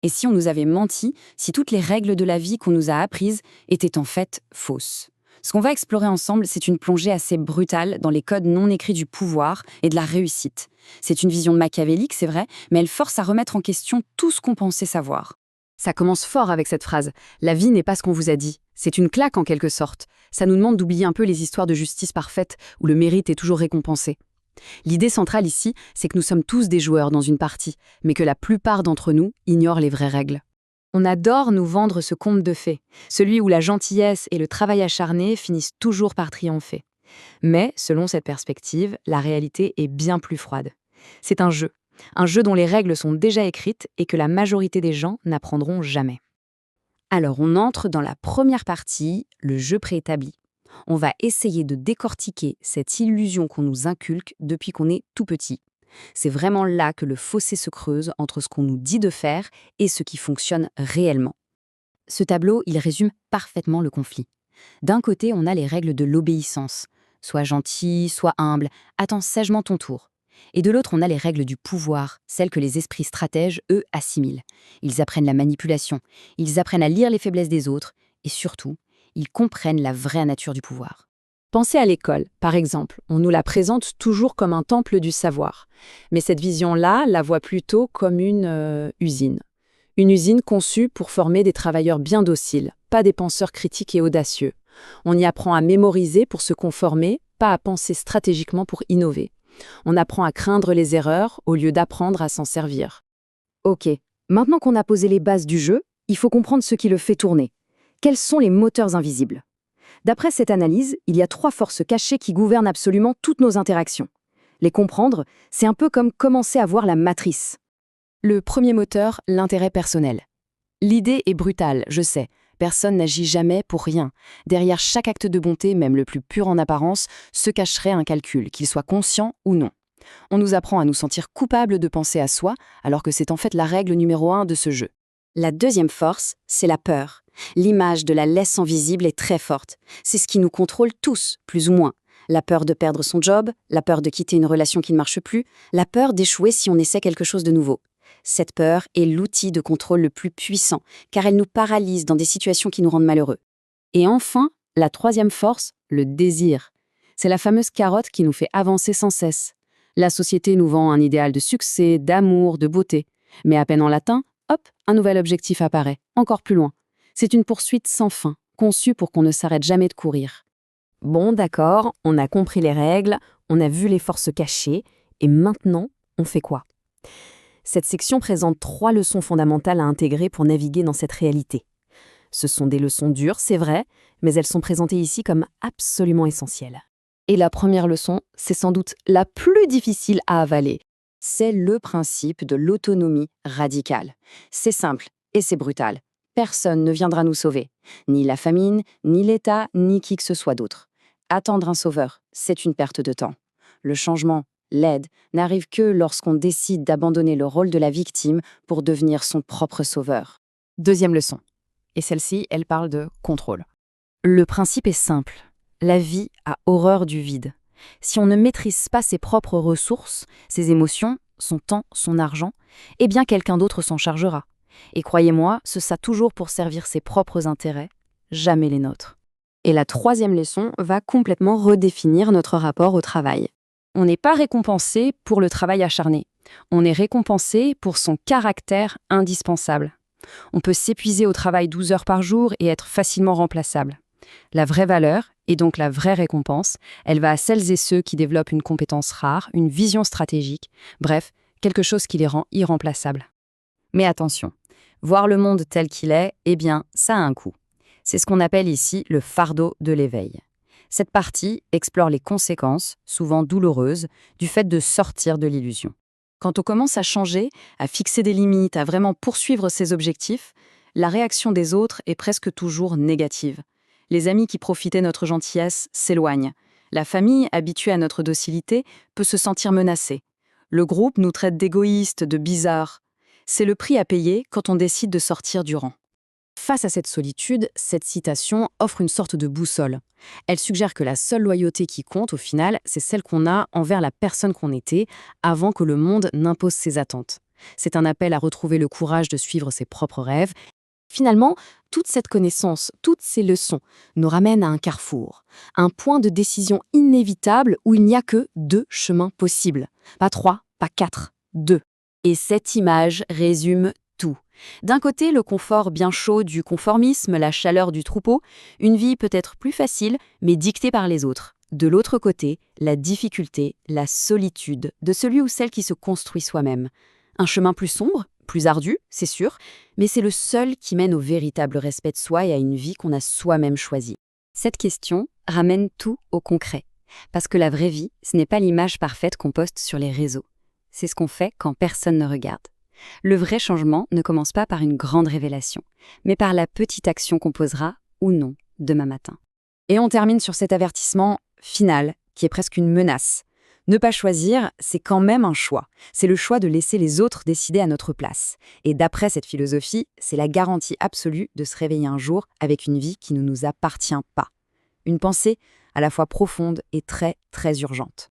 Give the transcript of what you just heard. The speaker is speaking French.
Et si on nous avait menti, si toutes les règles de la vie qu'on nous a apprises étaient en fait fausses? Ce qu'on va explorer ensemble, c'est une plongée assez brutale dans les codes non écrits du pouvoir et de la réussite. C'est une vision machiavélique, c'est vrai, mais elle force à remettre en question tout ce qu'on pensait savoir. Ça commence fort avec cette phrase. La vie n'est pas ce qu'on vous a dit. C'est une claque en quelque sorte. Ça nous demande d'oublier un peu les histoires de justice parfaite où le mérite est toujours récompensé. L'idée centrale ici, c'est que nous sommes tous des joueurs dans une partie, mais que la plupart d'entre nous ignorent les vraies règles. On adore nous vendre ce conte de fées, celui où la gentillesse et le travail acharné finissent toujours par triompher. Mais, selon cette perspective, la réalité est bien plus froide. C'est un jeu dont les règles sont déjà écrites et que la majorité des gens n'apprendront jamais. Alors on entre dans la première partie, le jeu préétabli. On va essayer de décortiquer cette illusion qu'on nous inculque depuis qu'on est tout petit. C'est vraiment là que le fossé se creuse entre ce qu'on nous dit de faire et ce qui fonctionne réellement. Ce tableau, il résume parfaitement le conflit. D'un côté, on a les règles de l'obéissance. Sois gentil, sois humble, attends sagement ton tour. Et de l'autre, on a les règles du pouvoir, celles que les esprits stratèges, eux, assimilent. Ils apprennent la manipulation, ils apprennent à lire les faiblesses des autres, et surtout, ils comprennent la vraie nature du pouvoir. Pensez à l'école, par exemple. On nous la présente toujours comme un temple du savoir. Mais cette vision-là la voit plutôt comme une usine. Une usine conçue pour former des travailleurs bien dociles, pas des penseurs critiques et audacieux. On y apprend à mémoriser pour se conformer, pas à penser stratégiquement pour innover. On apprend à craindre les erreurs au lieu d'apprendre à s'en servir. Ok, maintenant qu'on a posé les bases du jeu, il faut comprendre ce qui le fait tourner. Quels sont les moteurs invisibles? D'après cette analyse, il y a 3 forces cachées qui gouvernent absolument toutes nos interactions. Les comprendre, c'est un peu comme commencer à voir la matrice. Le premier moteur, l'intérêt personnel. L'idée est brutale, je sais. Personne n'agit jamais pour rien. Derrière chaque acte de bonté, même le plus pur en apparence, se cacherait un calcul, qu'il soit conscient ou non. On nous apprend à nous sentir coupables de penser à soi, alors que c'est en fait la règle numéro 1 de ce jeu. La deuxième force, c'est la peur. L'image de la laisse en visible est très forte. C'est ce qui nous contrôle tous, plus ou moins. La peur de perdre son job, la peur de quitter une relation qui ne marche plus, la peur d'échouer si on essaie quelque chose de nouveau. Cette peur est l'outil de contrôle le plus puissant, car elle nous paralyse dans des situations qui nous rendent malheureux. Et enfin, la troisième force, le désir. C'est la fameuse carotte qui nous fait avancer sans cesse. La société nous vend un idéal de succès, d'amour, de beauté. Mais à peine en l'atteint, hop, un nouvel objectif apparaît, encore plus loin. C'est une poursuite sans fin, conçue pour qu'on ne s'arrête jamais de courir. Bon, d'accord, on a compris les règles, on a vu les forces cachées, et maintenant, on fait quoi? Cette section présente 3 leçons fondamentales à intégrer pour naviguer dans cette réalité. Ce sont des leçons dures, c'est vrai, mais elles sont présentées ici comme absolument essentielles. Et la première leçon, c'est sans doute la plus difficile à avaler. C'est le principe de l'autonomie radicale. C'est simple et c'est brutal. Personne ne viendra nous sauver. Ni la famine, ni l'État, ni qui que ce soit d'autre. Attendre un sauveur, c'est une perte de temps. Le changement, l'aide, n'arrive que lorsqu'on décide d'abandonner le rôle de la victime pour devenir son propre sauveur. Deuxième leçon. Et celle-ci, elle parle de contrôle. Le principe est simple. La vie a horreur du vide. Si on ne maîtrise pas ses propres ressources, ses émotions, son temps, son argent, eh bien quelqu'un d'autre s'en chargera. Et croyez-moi, ce sera toujours pour servir ses propres intérêts, jamais les nôtres. Et la troisième leçon va complètement redéfinir notre rapport au travail. On n'est pas récompensé pour le travail acharné. On est récompensé pour son caractère indispensable. On peut s'épuiser au travail 12 heures par jour et être facilement remplaçable. La vraie valeur, et donc la vraie récompense, elle va à celles et ceux qui développent une compétence rare, une vision stratégique, bref, quelque chose qui les rend irremplaçables. Mais attention, voir le monde tel qu'il est, eh bien, ça a un coût. C'est ce qu'on appelle ici le fardeau de l'éveil. Cette partie explore les conséquences, souvent douloureuses, du fait de sortir de l'illusion. Quand on commence à changer, à fixer des limites, à vraiment poursuivre ses objectifs, la réaction des autres est presque toujours négative. Les amis qui profitaient de notre gentillesse s'éloignent. La famille, habituée à notre docilité, peut se sentir menacée. Le groupe nous traite d'égoïstes, de bizarres. C'est le prix à payer quand on décide de sortir du rang. Face à cette solitude, cette citation offre une sorte de boussole. Elle suggère que la seule loyauté qui compte, au final, c'est celle qu'on a envers la personne qu'on était, avant que le monde n'impose ses attentes. C'est un appel à retrouver le courage de suivre ses propres rêves. Finalement, toute cette connaissance, toutes ces leçons nous ramènent à un carrefour, un point de décision inévitable où il n'y a que 2 chemins possibles. Pas 3, pas 4, 2. Et cette image résume tout. D'un côté, le confort bien chaud du conformisme, la chaleur du troupeau, une vie peut-être plus facile, mais dictée par les autres. De l'autre côté, la difficulté, la solitude de celui ou celle qui se construit soi-même. Un chemin plus sombre, plus ardu, c'est sûr, mais c'est le seul qui mène au véritable respect de soi et à une vie qu'on a soi-même choisie. Cette question ramène tout au concret. Parce que la vraie vie, ce n'est pas l'image parfaite qu'on poste sur les réseaux. C'est ce qu'on fait quand personne ne regarde. Le vrai changement ne commence pas par une grande révélation, mais par la petite action qu'on posera ou non demain matin. Et on termine sur cet avertissement final, qui est presque une menace. Ne pas choisir, c'est quand même un choix. C'est le choix de laisser les autres décider à notre place. Et d'après cette philosophie, c'est la garantie absolue de se réveiller un jour avec une vie qui ne nous appartient pas. Une pensée à la fois profonde et très, très urgente.